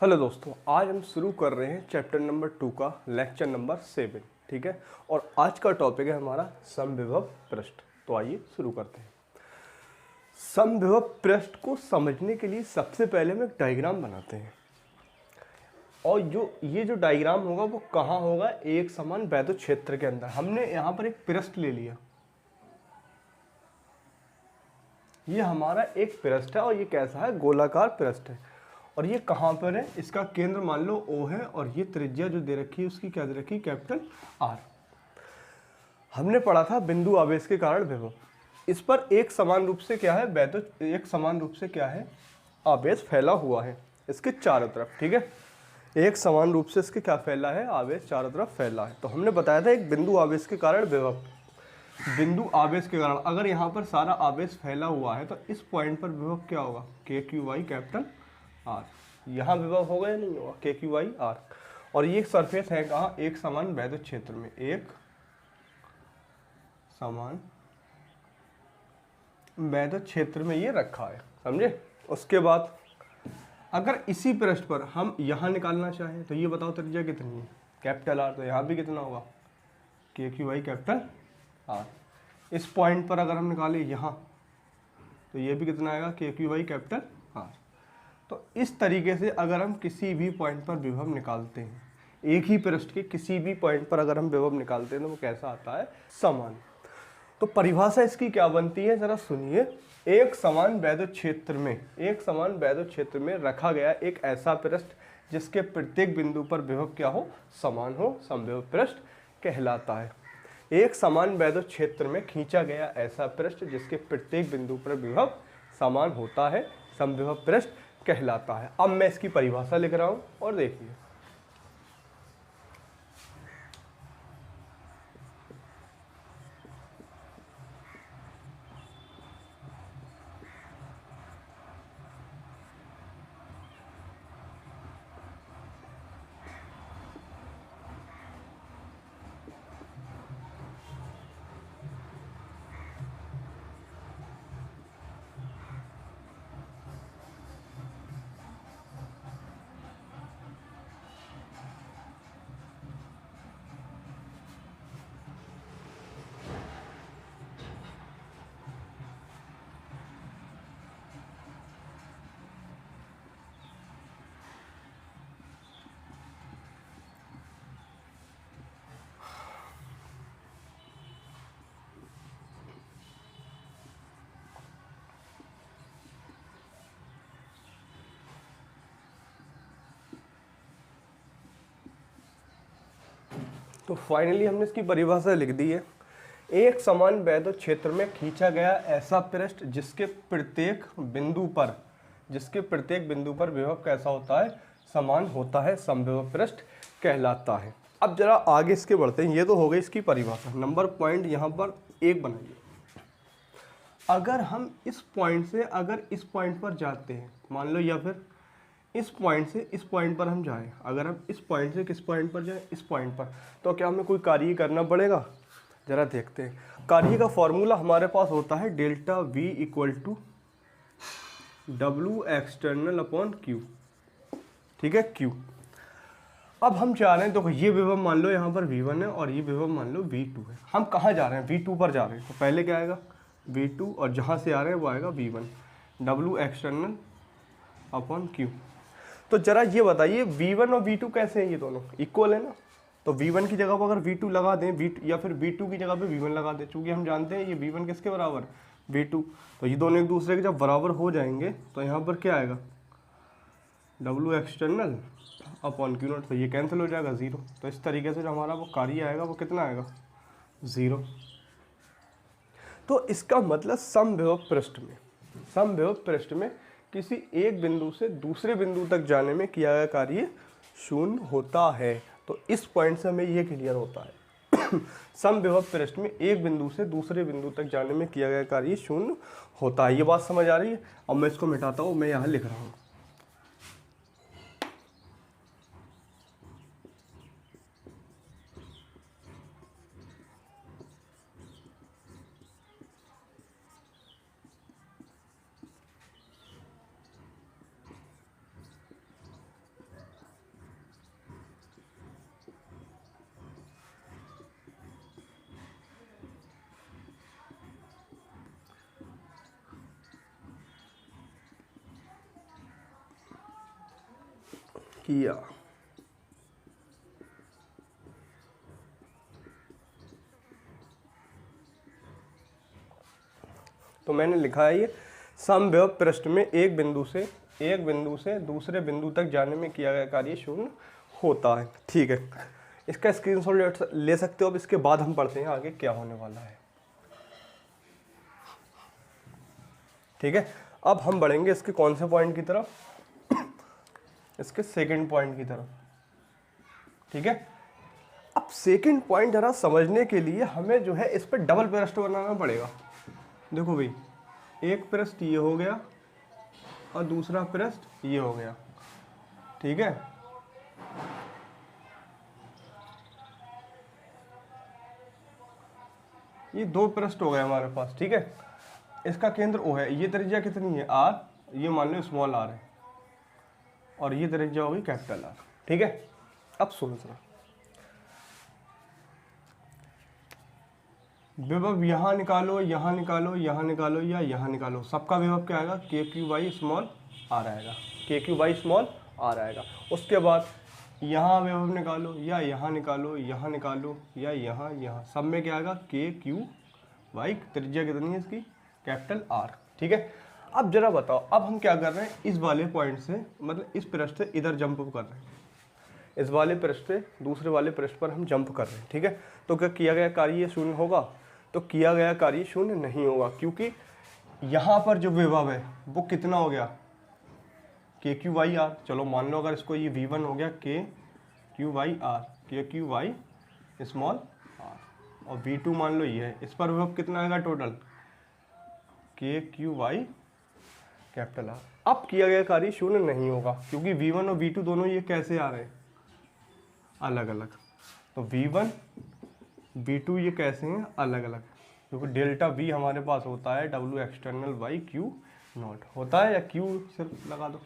Hello दोस्तों, आज हम शुरू कर रहे हैं चैप्टर नंबर 2 का लेक्चर नंबर 7। ठीक है, और आज का टॉपिक है हमारा समविभव पृष्ठ। तो आइए शुरू करते हैं। समविभव पृष्ठ को समझने के लिए सबसे पहले हम एक डायग्राम बनाते हैं, और ये जो डायग्राम होगा वो कहाँ होगा? एक समान वैद्युत क्षेत्र के अंदर। हमने यहाँ पर एक पृष्ठ ले लिया, ये हमारा एक पृष्ठ है और ये कैसा है? गोलाकार पृष्ठ है। और ये कहाँ पर है? इसका केंद्र मान लो O है, और ये त्रिज्या जो दे रखी है उसकी क्या दे रखी है? Capital R। हमने पढ़ा था बिंदु आवेश के कारण विभव। इस पर एक समान रूप से क्या है? वैद्युत एक समान रूप से क्या है? आवेश फैला हुआ है इसके चारों तरफ। ठीक है, एक समान रूप से इसके क्या फैला है? आवेश चारों तरफ फैला है। तो हमने बताया था एक बिंदु आवेश के कारण विभव। बिंदु आवेश के कारण अगर यहाँ पर सारा आवेश फैला हुआ है तो इस पॉइंट पर विभव क्या होगा? KQY capital R। यहाँ विभव होगा या नहीं होगा? KQY R। और ये सरफेस है कहाँ? एक समान वैद्युत क्षेत्र में, एक समान वैद्युत क्षेत्र में ये रखा है, समझे? उसके बाद अगर इसी पृष्ठ पर हम यहाँ निकालना चाहें तो ये बताओ त्रिज्या कितनी है? Capital R। तो यहाँ भी कितना होगा? KQY capital R। इस पॉइंट पर अगर हम निकालें यहाँ तो ये भी कितना आएगा? KQY capital R। तो इस तरीके से अगर हम किसी भी पॉइंट पर विभव निकालते हैं, एक ही पृष्ठ के किसी भी पॉइंट पर अगर हम विभव निकालते हैं तो वो कैसा आता है? समान। तो परिभाषा इसकी क्या बनती है जरा सुनिए। एक समान वैद्युत क्षेत्र में, एक समान वैद्युत क्षेत्र में रखा गया एक ऐसा पृष्ठ जिसके प्रत्येक बिंदु पर विभव क्या हो? समान हो, समविभव पृष्ठ कहलाता है। एक समान वैद्युत क्षेत्र में खींचा गया ऐसा पृष्ठ जिसके प्रत्येक बिंदु पर विभव समान होता है, समविभव पृष्ठ कहलाता है। अब मैं इसकी परिभाषा लिख रहा हूं और देखिए। तो फाइनली हमने इसकी परिभाषा लिख दी है। एक समान वैद्युत क्षेत्र में खींचा गया ऐसा पृष्ठ जिसके प्रत्येक बिंदु पर विभव कैसा होता है? समान होता है, समविभव पृष्ठ कहलाता है। अब जरा आगे इसके बढ़ते हैं। ये तो हो गई इसकी परिभाषा। नंबर पॉइंट यहाँ पर एक बनाइए। अगर हम इस पॉइंट से अगर इस पॉइंट पर जाते हैं मान लो, या फिर इस पॉइंट से इस पॉइंट पर हम जाएं, अगर हम इस पॉइंट से किस पॉइंट पर जाएं? इस पॉइंट पर, तो क्या हमें कोई कार्य करना पड़ेगा? जरा देखते हैं। कार्य का फॉर्मूला हमारे पास होता है delta V equal to W external upon Q। ठीक है, Q। अब हम जा रहे हैं, देखो ये विभव मान लो यहाँ पर V1 है और ये विभव मान लो V2 है। हम कहाँ जा रहे हैं? V2 पर जा रहे हैं। तो पहले क्या आएगा? V2, और जहाँ से आ रहे हैं वो आएगा V1, W external upon Q। तो जरा ये बताइए V1 और V2 कैसे हैं? ये दोनों इक्वल है ना। तो V1 की जगह पर अगर V2 लगा दें, या फिर V2 की जगह पे V1 लगा दें, चूंकि हम जानते हैं ये V1 किसके बराबर? V2। तो ये दोनों एक दूसरे के जब बराबर हो जाएंगे तो यहाँ पर क्या आएगा? W external upon Q not. तो ये कैंसिल हो जाएगा, 0। तो इस तरीके से जो हमारा वो कार्य आएगा वो कितना आएगा? 0। तो इसका मतलब समविभव पृष्ठ में किसी एक बिंदु से दूसरे बिंदु तक जाने में किया गया कार्य शून्य होता है। तो इस पॉइंट से हमें ये क्लियर होता है समविभव पृष्ठ में एक बिंदु से दूसरे बिंदु तक जाने में किया गया कार्य शून्य होता है। ये बात समझ आ रही है? अब मैं इसको मिटाता हूँ, मैं यहाँ लिख रहा हूँ। किया। तो मैंने लिखा है ये समविभव पृष्ठ में एक बिंदु से दूसरे बिंदु तक जाने में किया गया कार्य शून्य होता है। ठीक है, इसका स्क्रीनशॉट ले सकते हो। अब इसके बाद हम पढ़ते हैं आगे क्या होने वाला है। ठीक है, अब हम बढ़ेंगे इसके कौन से पॉइंट की तरफ, इसके सेकंड पॉइंट की तरफ। ठीक है, अब सेकंड पॉइंट जरा समझने के लिए हमें जो है इस पर डबल पृष्ठ बनाना पड़ेगा। देखो भाई, एक पृष्ठ ये हो गया और दूसरा पृष्ठ ये हो गया। ठीक है, ये दो पृष्ठ हो गए हमारे पास। ठीक है, इसका केंद्र O है, ये त्रिज्या कितनी है R, ये मान लो स्मॉल r है, और ये त्रिज्या होगी कैपिटल R। ठीक है, अब सुनो जरा, विभव यहाँ निकालो, यहाँ निकालो, यहाँ निकालो या यहाँ निकालो, सबका विभव क्या आएगा, KQ/r आएगा, KQ/r आएगा। उसके बाद यहाँ विभव निकालो या यहाँ निकालो, यहाँ निकालो या यहाँ, सब में क्या आएगा, KQ/, त्रिज्या कितनी है इसकी, कैपिटल R। ठीक है, अब जरा बताओ, अब हम क्या कर रहे हैं, इस वाले पॉइंट से, मतलब इस पृष्ठ से इधर जंप कर रहे हैं, इस वाले पृष्ठ से दूसरे वाले पृष्ठ पर हम जंप कर रहे हैं। ठीक है, तो क्या किया गया कार्य शून्य होगा, तो किया गया कार्य शून्य नहीं होगा, क्योंकि यहाँ पर जो विभव है वो कितना हो गया, KQ/r। चलो मान लो अगर इसको ये V1 हो गया KQ/r, KQ/r, और V2 मान लो ये है, इस पर विभव कितना आएगा टोटल, KQ/R। अब किया गया कार्य शून्य नहीं होगा, क्योंकि V1 और V2 दोनों ये कैसे आ रहे हैं, अलग अलग। तो V1 V2 ये कैसे हैं, अलग अलग, क्योंकि डेल्टा V हमारे पास होता है W external/Q0 होता है, या Q सिर्फ लगा दो।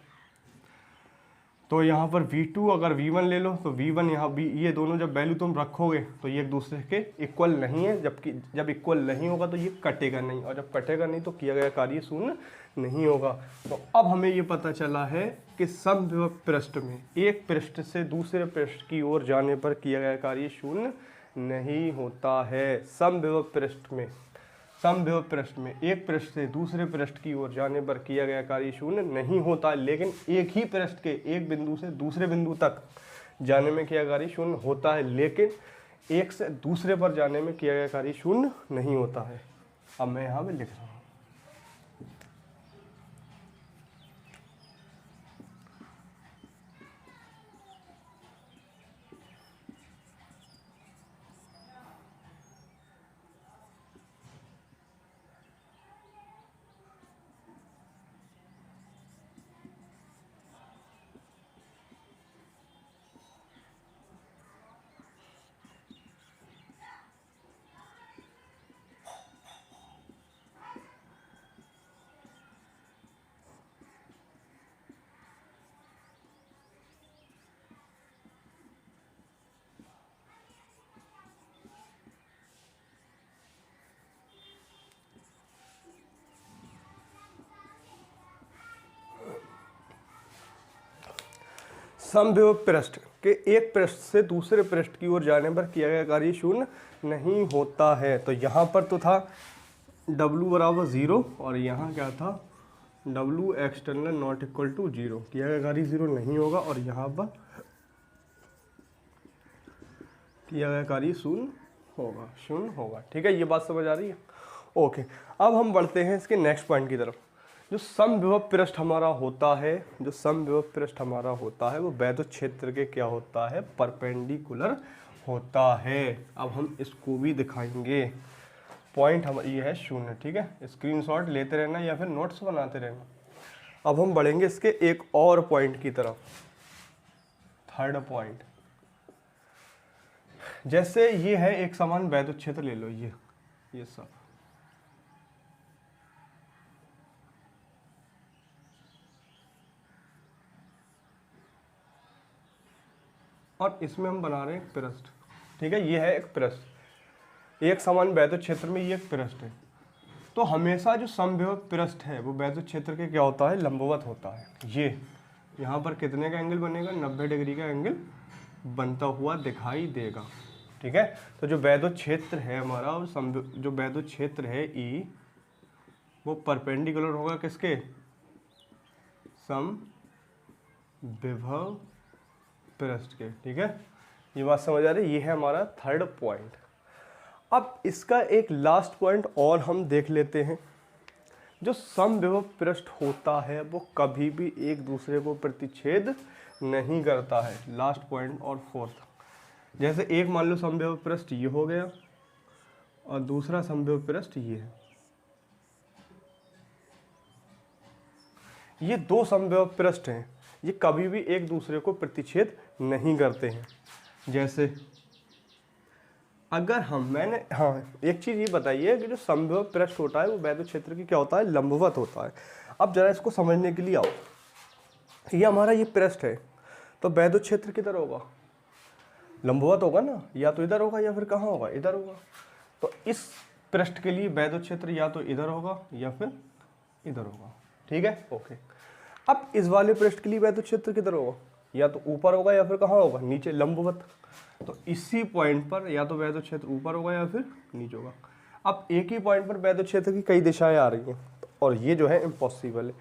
तो यहाँ पर V2 अगर V1 ले लो, तो V1 यहाँ भी, ये दोनों जब वैल्यू तुम रखोगे तो ये एक दूसरे के इक्वल नहीं है, जबकि जब इक्वल नहीं होगा तो ये कटेगा नहीं, और जब कटेगा नहीं तो किया गया कार्य शून्य नहीं होगा। तो अब हमें ये पता चला है कि समविभव पृष्ठ में एक पृष्ठ से दूसरे पृष्ठ की ओर जाने पर किया गया कार्य शून्य नहीं होता है। समविभव पृष्ठ में एक पृष्ठ से दूसरे पृष्ठ की ओर जाने पर किया गया कार्य शून्य नहीं होता, लेकिन एक ही पृष्ठ के एक बिंदु से दूसरे बिंदु तक जाने में किया कार्य शून्य होता है, लेकिन एक से दूसरे पर जाने में किया गया कार्य शून्य नहीं होता है। अब मैं यहाँ पे लिख रहा हूँ, समविभव पृष्ठ के एक पृष्ठ से दूसरे पृष्ठ की ओर जाने पर किया गया कार्य शून्य नहीं होता है। तो यहाँ पर तो था W बराबर 0, और यहाँ क्या था, W external not equal to 0, किया गया कार्य 0 नहीं होगा, और यहाँ पर किया गया कार्य शून्य होगा। ठीक है, ये बात समझ आ रही है। ओके, अब हम बढ़ते हैं इसके नेक्स्ट पॉइंट की तरफ। जो समविभव पृष्ठ हमारा होता है, वो वैद्युत क्षेत्र के क्या होता है, परपेंडिकुलर होता है। अब हम इसको भी दिखाएंगे। पॉइंट हम ये है शून्य। ठीक है, स्क्रीनशॉट लेते रहना या फिर नोट्स बनाते रहना। अब हम बढ़ेंगे इसके एक और पॉइंट की तरफ, थर्ड पॉइंट। जैसे ये है एक समान वैद्युत क्षेत्र, ले लो ये सब, और इसमें हम बना रहे हैं एक पृष्ठ। ठीक है, ये है एक पृष्ठ, एक समान वैद्युत क्षेत्र में ये एक पृष्ठ है। तो हमेशा जो समविभव पृष्ठ है वो वैद्युत क्षेत्र के क्या होता है, लंबवत होता है। यहाँ पर कितने का एंगल बनेगा, 90 डिग्री का एंगल बनता हुआ दिखाई देगा। ठीक है, तो जो वैद्युत क्षेत्र है हमारा और जो वैद्युत क्षेत्र है ई, वो परपेंडिकुलर होगा किसके, समविभव पृष्ठ के। ठीक है, ये बात समझ आ रही है, ये है हमारा थर्ड पॉइंट। अब इसका एक लास्ट पॉइंट और हम देख लेते हैं। जो समविभव पृष्ठ होता है वो कभी भी एक दूसरे को प्रतिच्छेद नहीं करता है। लास्ट पॉइंट और फोर्थ, जैसे एक मान लो समविभव पृष्ठ ये हो गया और दूसरा समविभव पृष्ठ ये है, ये दो समविभव पृष्ठ हैं, ये कभी भी एक दूसरे को प्रतिच्छेद नहीं करते हैं। जैसे अगर एक चीज़ ये बताइए कि जो समविभव पृष्ठ होता है वो वैद्युत क्षेत्र की क्या होता है, लंबवत होता है। अब जरा इसको समझने के लिए आओ, ये हमारा ये पृष्ठ है, तो वैद्युत क्षेत्र किधर होगा, लंबवत होगा ना, या तो इधर होगा या फिर कहाँ होगा, इधर होगा। तो इस पृष्ठ के लिए वैद्युत क्षेत्र या तो इधर होगा या फिर इधर होगा। ठीक है, ओके। अब इस वाले पृष्ठ के लिए वैद्युत क्षेत्र किधर होगा, या तो ऊपर होगा या फिर कहाँ होगा, नीचे, लंबवत। तो इसी पॉइंट पर या तो वैद्युत क्षेत्र ऊपर होगा या फिर नीचे होगा। अब एक ही पॉइंट पर वैद्युत क्षेत्र की कई दिशाएं आ रही हैं और ये जो है इम्पॉसिबल है।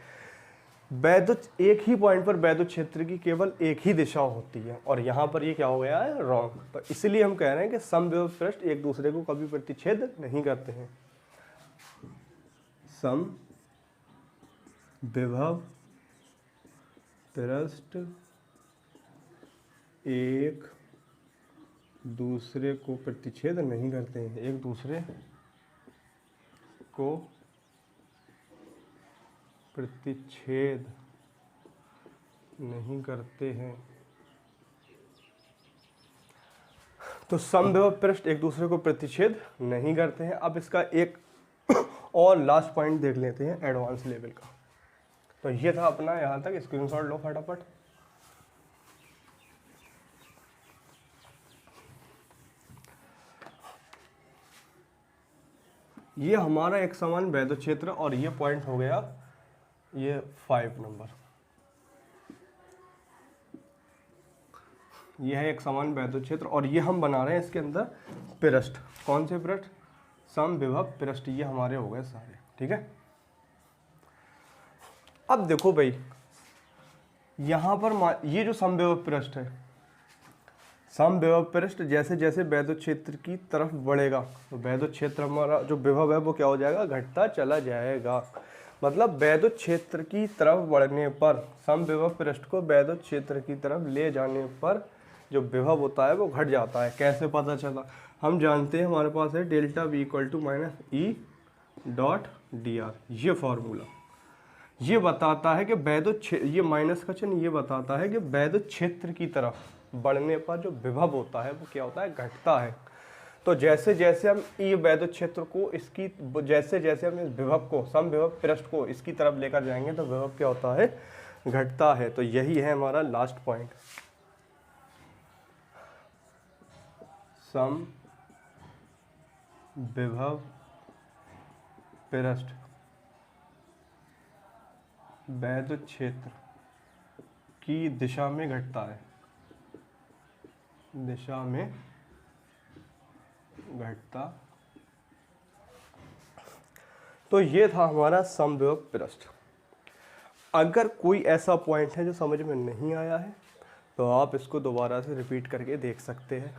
एक ही पॉइंट पर वैद्युत क्षेत्र की केवल एक ही दिशा होती है और यहाँ पर ये क्या हो गया है, रॉन्ग। तो इसलिए हम कह रहे हैं कि समविभव पृष्ठ एक दूसरे को कभी प्रतिच्छेद नहीं करते हैं। समविभव पृष्ठ एक दूसरे को प्रतिच्छेद नहीं करते हैं, एक दूसरे को प्रतिच्छेद नहीं करते हैं। तो समविभव पृष्ठ एक दूसरे को प्रतिच्छेद नहीं करते हैं। अब इसका एक और लास्ट पॉइंट देख लेते हैं एडवांस लेवल का। तो ये था अपना, यहाँ तक स्क्रीनशॉट लो फटाफट। ये हमारा एक समान वैद्युत क्षेत्र और ये पॉइंट हो गया ये 5 नंबर। ये है एक समान वैद्युत क्षेत्र और ये हम बना रहे हैं इसके अंदर पृष्ठ। कौन से पृष्ठ, समविभव पृष्ठ, ये हमारे हो गए सारे। ठीक है, अब देखो भाई यहाँ पर ये जो समविभव पृष्ठ है, समविभव पृष्ठ जैसे जैसे वैद्युत क्षेत्र की तरफ बढ़ेगा तो वैद्युत क्षेत्र हमारा जो विभव है वो क्या हो जाएगा, घटता चला जाएगा। मतलब वैद्युत क्षेत्र की तरफ बढ़ने पर, समविभव पृष्ठ को वैद्युत क्षेत्र की तरफ ले जाने पर जो विभव होता है वो घट जाता है। कैसे पता चला, हम जानते हैं हमारे पास है delta V = E dot dr। ये फॉर्मूला ये बताता है कि वैद्युत, ये माइनस का चिन्ह ये बताता है कि वैद्युत क्षेत्र की तरफ बढ़ने पर जो विभव होता है वो क्या होता है, घटता है। तो जैसे जैसे हम ई वैद्युत क्षेत्र को इसकी, जैसे जैसे हम इस विभव को, समविभव पृष्ठ को इसकी तरफ लेकर जाएंगे तो विभव क्या होता है, घटता है। तो यही है हमारा लास्ट पॉइंट, समविभव पृष्ठ वैद्युत क्षेत्र की दिशा में घटता है, दिशा में घटता। तो ये था हमारा समविभव पृष्ठ। अगर कोई ऐसा पॉइंट है जो समझ में नहीं आया है तो आप इसको दोबारा से रिपीट करके देख सकते हैं।